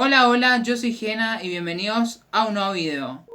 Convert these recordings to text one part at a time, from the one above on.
Hola, yo soy Gena y bienvenidos a un nuevo video.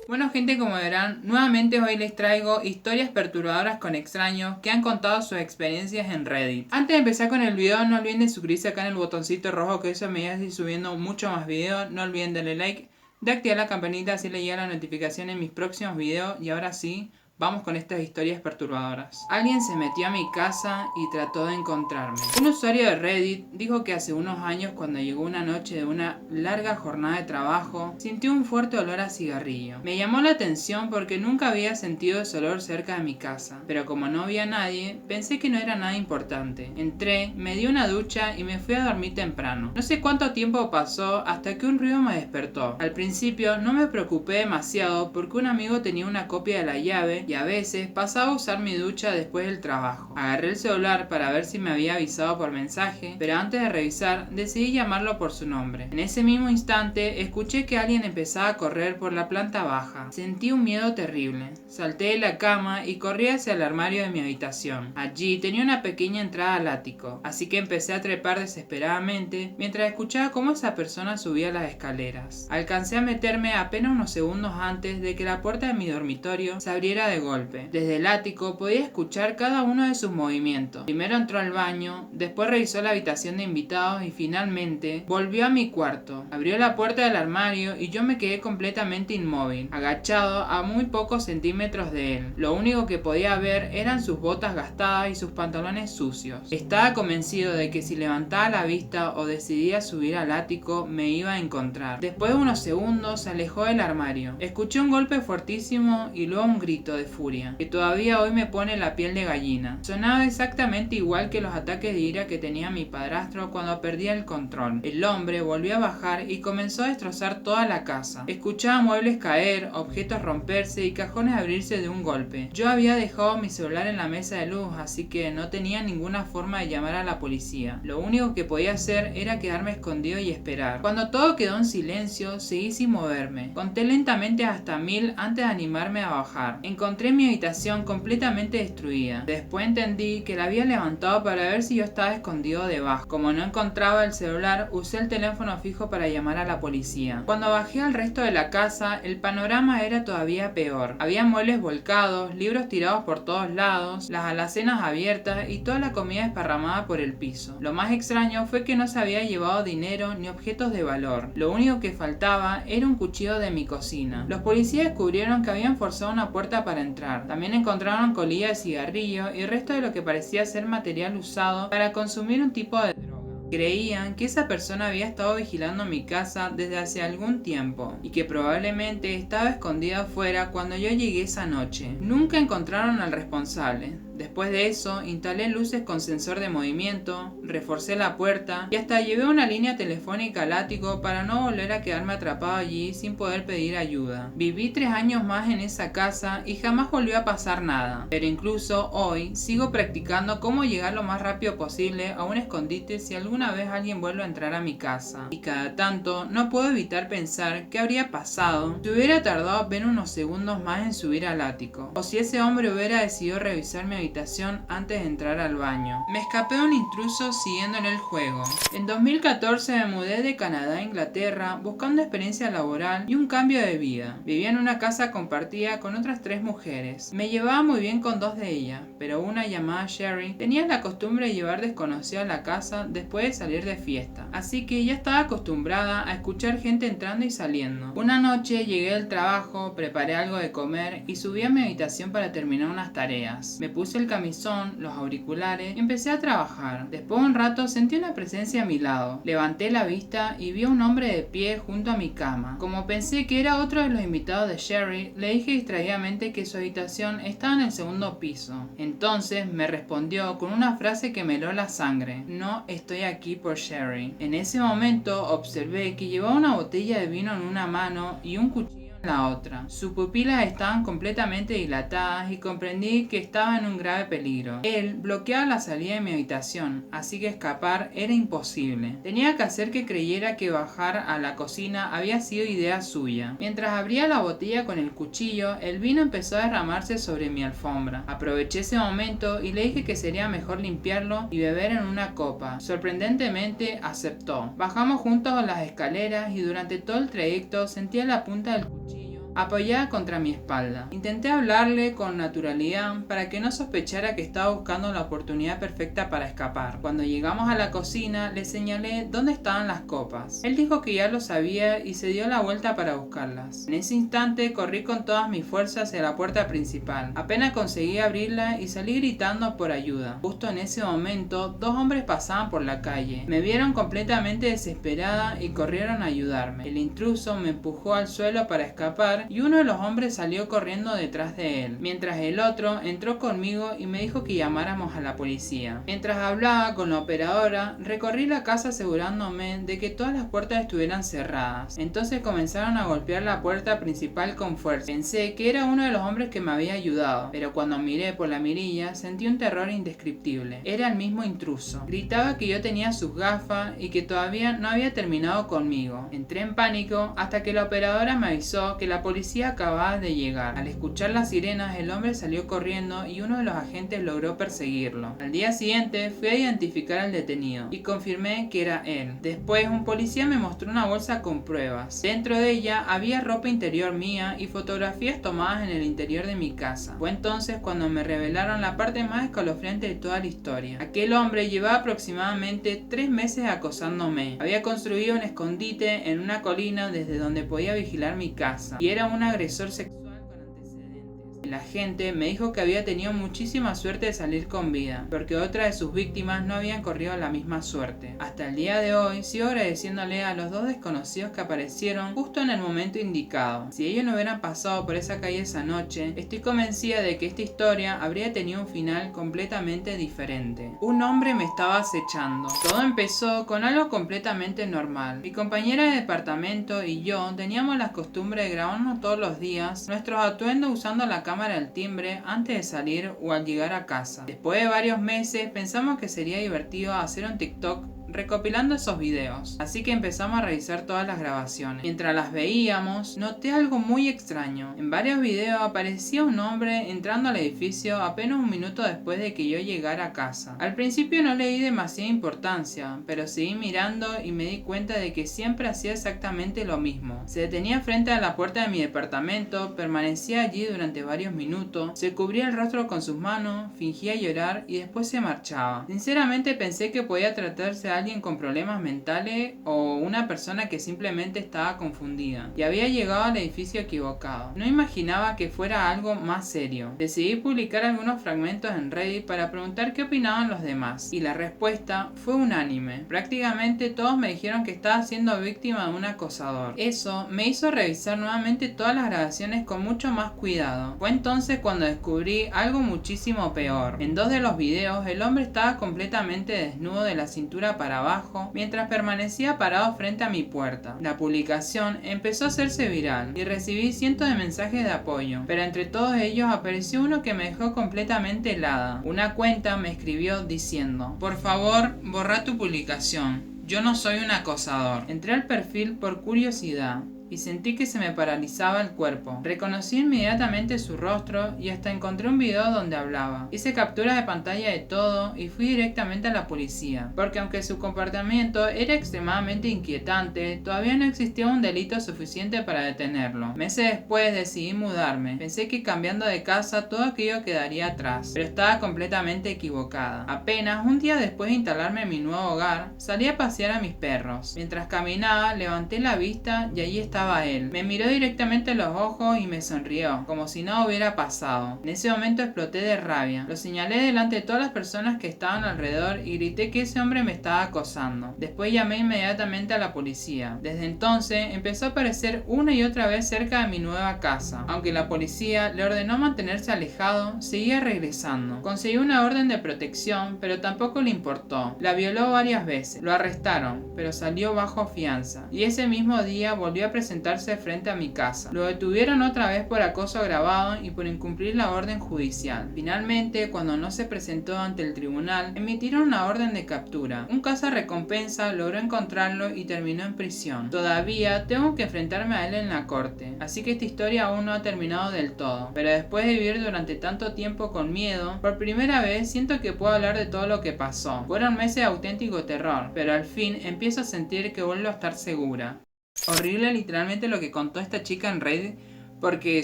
Bueno gente, como verán, nuevamente hoy les traigo historias perturbadoras con extraños que han contado sus experiencias en Reddit. Antes de empezar con el video, no olviden de suscribirse acá en el botoncito rojo, que eso me ayuda a seguir subiendo mucho más videos. No olviden darle like, de activar la campanita así les llega la notificación en mis próximos videos. Y ahora sí, vamos con estas historias perturbadoras. Alguien se metió a mi casa y trató de encontrarme. Un usuario de Reddit dijo que hace unos años, cuando llegó una noche de una larga jornada de trabajo, sintió un fuerte olor a cigarrillo. Me llamó la atención porque nunca había sentido ese olor cerca de mi casa, pero como no había nadie, pensé que no era nada importante. Entré, me di una ducha y me fui a dormir temprano. No sé cuánto tiempo pasó hasta que un ruido me despertó. Al principio no me preocupé demasiado porque un amigo tenía una copia de la llave y a veces pasaba a usar mi ducha después del trabajo. Agarré el celular para ver si me había avisado por mensaje, pero antes de revisar decidí llamarlo por su nombre. En ese mismo instante escuché que alguien empezaba a correr por la planta baja. Sentí un miedo terrible. Salté de la cama y corrí hacia el armario de mi habitación. Allí tenía una pequeña entrada al ático, así que empecé a trepar desesperadamente mientras escuchaba cómo esa persona subía las escaleras. Alcancé a meterme apenas unos segundos antes de que la puerta de mi dormitorio se abriera de golpe. Desde el ático podía escuchar cada uno de sus movimientos. Primero entró al baño, después revisó la habitación de invitados y finalmente volvió a mi cuarto. Abrió la puerta del armario y yo me quedé completamente inmóvil, agachado a muy pocos centímetros de él. Lo único que podía ver eran sus botas gastadas y sus pantalones sucios. Estaba convencido de que si levantaba la vista o decidía subir al ático me iba a encontrar. Después de unos segundos se alejó del armario. Escuché un golpe fuertísimo y luego un grito de furia, que todavía hoy me pone la piel de gallina. Sonaba exactamente igual que los ataques de ira que tenía mi padrastro cuando perdía el control. El hombre volvió a bajar y comenzó a destrozar toda la casa. Escuchaba muebles caer, objetos romperse y cajones abrirse de un golpe. Yo había dejado mi celular en la mesa de luz, así que no tenía ninguna forma de llamar a la policía. Lo único que podía hacer era quedarme escondido y esperar. Cuando todo quedó en silencio, seguí sin moverme. Conté lentamente hasta 1000 antes de animarme a bajar. Encontré mi habitación completamente destruida. Después entendí que la había levantado para ver si yo estaba escondido debajo. Como no encontraba el celular, usé el teléfono fijo para llamar a la policía. Cuando bajé al resto de la casa, el panorama era todavía peor. Había muebles volcados, libros tirados por todos lados, las alacenas abiertas y toda la comida esparramada por el piso. Lo más extraño fue que no se había llevado dinero ni objetos de valor. Lo único que faltaba era un cuchillo de mi cocina. Los policías descubrieron que habían forzado una puerta para entrar. También encontraron colillas de cigarrillo y el resto de lo que parecía ser material usado para consumir un tipo de droga. Creían que esa persona había estado vigilando mi casa desde hace algún tiempo y que probablemente estaba escondida afuera cuando yo llegué esa noche. Nunca encontraron al responsable. Después de eso, instalé luces con sensor de movimiento, reforcé la puerta y hasta llevé una línea telefónica al ático para no volver a quedarme atrapado allí sin poder pedir ayuda. Viví 3 años más en esa casa y jamás volvió a pasar nada. Pero incluso hoy sigo practicando cómo llegar lo más rápido posible a un escondite si alguna vez alguien vuelve a entrar a mi casa. Y cada tanto no puedo evitar pensar qué habría pasado si hubiera tardado apenas unos segundos más en subir al ático. O si ese hombre hubiera decidido revisar mi habitación antes de entrar al baño. Me escapé de un intruso siguiéndole el juego. En 2014 me mudé de Canadá a Inglaterra buscando experiencia laboral y un cambio de vida. Vivía en una casa compartida con otras 3 mujeres. Me llevaba muy bien con 2 de ellas, pero una llamada Sherry tenía la costumbre de llevar desconocidos a la casa después de salir de fiesta. Así que ya estaba acostumbrada a escuchar gente entrando y saliendo. Una noche llegué del trabajo, preparé algo de comer y subí a mi habitación para terminar unas tareas. Me puse el camisón, los auriculares y empecé a trabajar. Después de un rato sentí una presencia a mi lado. Levanté la vista y vi a un hombre de pie junto a mi cama. Como pensé que era otro de los invitados de Sherry, le dije distraídamente que su habitación estaba en el segundo piso. Entonces me respondió con una frase que me heló la sangre: no estoy aquí por Sherry. En ese momento observé que llevaba una botella de vino en una mano y un cuchillo en la otra. Sus pupilas estaban completamente dilatadas y comprendí que estaba en un grave peligro. Él bloqueaba la salida de mi habitación, así que escapar era imposible. Tenía que hacer que creyera que bajar a la cocina había sido idea suya. Mientras abría la botella con el cuchillo, el vino empezó a derramarse sobre mi alfombra. Aproveché ese momento y le dije que sería mejor limpiarlo y beber en una copa. Sorprendentemente aceptó. Bajamos juntos las escaleras y durante todo el trayecto sentía la punta del cuchillo apoyada contra mi espalda. Intenté hablarle con naturalidad para que no sospechara que estaba buscando la oportunidad perfecta para escapar. Cuando llegamos a la cocina, le señalé dónde estaban las copas. Él dijo que ya lo sabía y se dio la vuelta para buscarlas. En ese instante corrí con todas mis fuerzas hacia la puerta principal. Apenas conseguí abrirla y salí gritando por ayuda. Justo en ese momento, dos hombres pasaban por la calle. Me vieron completamente desesperada y corrieron a ayudarme. El intruso me empujó al suelo para escapar y uno de los hombres salió corriendo detrás de él, mientras el otro entró conmigo y me dijo que llamáramos a la policía. Mientras hablaba con la operadora, recorrí la casa asegurándome de que todas las puertas estuvieran cerradas. Entonces comenzaron a golpear la puerta principal con fuerza. Pensé que era uno de los hombres que me había ayudado, pero cuando miré por la mirilla sentí un terror indescriptible. Era el mismo intruso. Gritaba que yo tenía sus gafas y que todavía no había terminado conmigo. Entré en pánico hasta que la operadora me avisó que la policía acababa de llegar. Al escuchar las sirenas, el hombre salió corriendo y uno de los agentes logró perseguirlo. Al día siguiente fui a identificar al detenido y confirmé que era él. Después un policía me mostró una bolsa con pruebas. Dentro de ella había ropa interior mía y fotografías tomadas en el interior de mi casa. Fue entonces cuando me revelaron la parte más escalofriante de toda la historia. Aquel hombre llevaba aproximadamente 3 meses acosándome. Había construido un escondite en una colina desde donde podía vigilar mi casa y era un agresor sexual con antecedentes. La gente me dijo que había tenido muchísima suerte de salir con vida, porque otras de sus víctimas no habían corrido la misma suerte. Hasta el día de hoy sigo agradeciéndole a los dos desconocidos que aparecieron justo en el momento indicado. Si ellos no hubieran pasado por esa calle esa noche, estoy convencida de que esta historia habría tenido un final completamente diferente. Un hombre me estaba acechando. Todo empezó con algo completamente normal. Mi compañera de departamento y yo teníamos la costumbre de grabarnos todos los días nuestros atuendos usando la cámara del timbre antes de salir o al llegar a casa. Después de varios meses pensamos que sería divertido hacer un TikTok recopilando esos videos, así que empezamos a revisar todas las grabaciones. Mientras las veíamos, noté algo muy extraño. En varios videos aparecía un hombre entrando al edificio apenas un minuto después de que yo llegara a casa. Al principio no le di demasiada importancia, pero seguí mirando y me di cuenta de que siempre hacía exactamente lo mismo. Se detenía frente a la puerta de mi departamento, permanecía allí durante varios minutos, se cubría el rostro con sus manos, fingía llorar y después se marchaba. Sinceramente pensé que podía tratarse de alguien con problemas mentales o una persona que simplemente estaba confundida y había llegado al edificio equivocado. No imaginaba que fuera algo más serio. Decidí publicar algunos fragmentos en Reddit para preguntar qué opinaban los demás y la respuesta fue unánime. Prácticamente todos me dijeron que estaba siendo víctima de un acosador. Eso me hizo revisar nuevamente todas las grabaciones con mucho más cuidado. Fue entonces cuando descubrí algo muchísimo peor. En 2 de los videos el hombre estaba completamente desnudo de la cintura para abajo mientras permanecía parado frente a mi puerta. La publicación empezó a hacerse viral y recibí cientos de mensajes de apoyo, pero entre todos ellos apareció uno que me dejó completamente helada. Una cuenta me escribió diciendo: "Por favor, borra tu publicación. Yo no soy un acosador". Entré al perfil por curiosidad y sentí que se me paralizaba el cuerpo. Reconocí inmediatamente su rostro y hasta encontré un video donde hablaba. Hice captura de pantalla de todo y fui directamente a la policía, porque aunque su comportamiento era extremadamente inquietante, todavía no existía un delito suficiente para detenerlo. Meses después decidí mudarme. Pensé que cambiando de casa todo aquello quedaría atrás, pero estaba completamente equivocada. Apenas un día después de instalarme en mi nuevo hogar, salí a pasear a mis perros. Mientras caminaba, levanté la vista y allí estaba él. Me miró directamente a los ojos y me sonrió, como si nada hubiera pasado. En ese momento exploté de rabia. Lo señalé delante de todas las personas que estaban alrededor y grité que ese hombre me estaba acosando. Después llamé inmediatamente a la policía. Desde entonces empezó a aparecer una y otra vez cerca de mi nueva casa. Aunque la policía le ordenó mantenerse alejado, seguía regresando. Conseguí una orden de protección, pero tampoco le importó. La violó varias veces. Lo arrestaron, pero salió bajo fianza. Y ese mismo día volvió a presentar presentarse frente a mi casa. Lo detuvieron otra vez por acoso agravado y por incumplir la orden judicial. Finalmente, cuando no se presentó ante el tribunal, emitieron una orden de captura. Un cazarrecompensa logró encontrarlo y terminó en prisión. Todavía tengo que enfrentarme a él en la corte, así que esta historia aún no ha terminado del todo. Pero después de vivir durante tanto tiempo con miedo, por primera vez siento que puedo hablar de todo lo que pasó. Fueron meses de auténtico terror, pero al fin empiezo a sentir que vuelvo a estar segura. Horrible literalmente lo que contó esta chica en Reddit, porque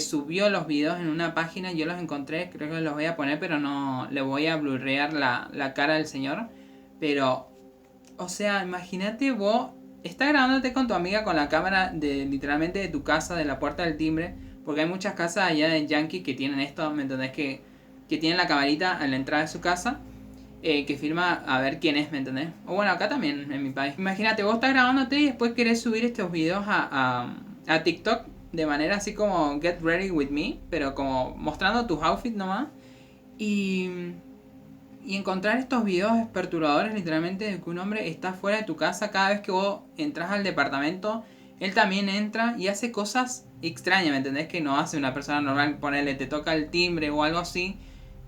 subió los videos en una página, yo los encontré, creo que los voy a poner, pero no le voy a blurrear la cara del señor. Pero, o sea, imagínate vos, estás grabándote con tu amiga con la cámara de literalmente de tu casa, de la puerta del timbre, porque hay muchas casas allá de Yankee que tienen esto, ¿me entendés? Que tienen la camarita en la entrada de su casa. Que filma a ver quién es, ¿me entendés? O bueno, acá también, en mi país. Imagínate, vos estás grabándote y después querés subir estos videos a TikTok de manera así como Get Ready With Me, pero como mostrando tus outfits nomás. Y encontrar estos videos perturbadores literalmente de que un hombre está fuera de tu casa cada vez que vos entras al departamento. Él también entra y hace cosas extrañas, ¿me entendés? Que no hace una persona normal, ponerle, te toca el timbre o algo así.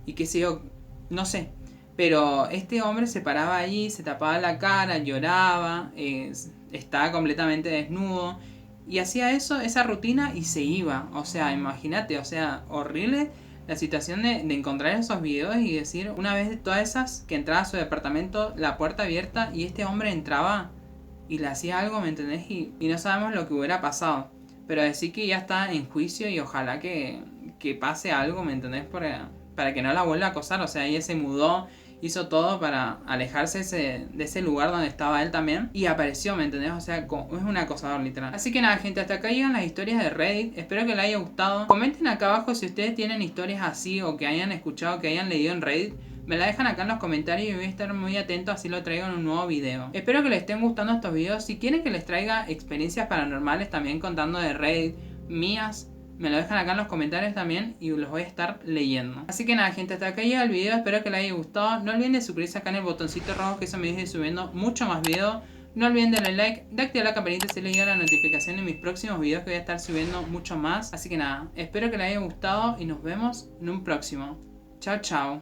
Y qué sé yo, no sé. Pero este hombre se paraba allí, se tapaba la cara, lloraba, estaba completamente desnudo. Y hacía eso, esa rutina y se iba. O sea, imagínate, o sea, horrible la situación de encontrar esos videos y decir, una vez de todas esas, que entraba a su departamento, la puerta abierta y este hombre entraba y le hacía algo, ¿me entendés? Y no sabemos lo que hubiera pasado. Pero decir que ya está en juicio y ojalá que pase algo, ¿me entendés? Para que no la vuelva a acosar. O sea, ella se mudó, hizo todo para alejarse de ese lugar donde estaba él también. Y apareció, ¿me entendés? O sea, es un acosador literal. Así que nada, gente, hasta acá llegan las historias de Reddit. Espero que les haya gustado. Comenten acá abajo si ustedes tienen historias así o que hayan escuchado, que hayan leído en Reddit. Me la dejan acá en los comentarios y voy a estar muy atento, así lo traigo en un nuevo video. Espero que les estén gustando estos videos. Si quieren que les traiga experiencias paranormales también contando de Reddit mías, me lo dejan acá en los comentarios también y los voy a estar leyendo. Así que nada, gente, hasta acá llega el video. Espero que les haya gustado. No olviden de suscribirse acá en el botoncito rojo, que eso me dice subiendo mucho más videos. No olviden darle like, de activar la campanita si les llega la notificación de mis próximos videos, que voy a estar subiendo mucho más. Así que nada, espero que les haya gustado y nos vemos en un próximo. Chao, chao.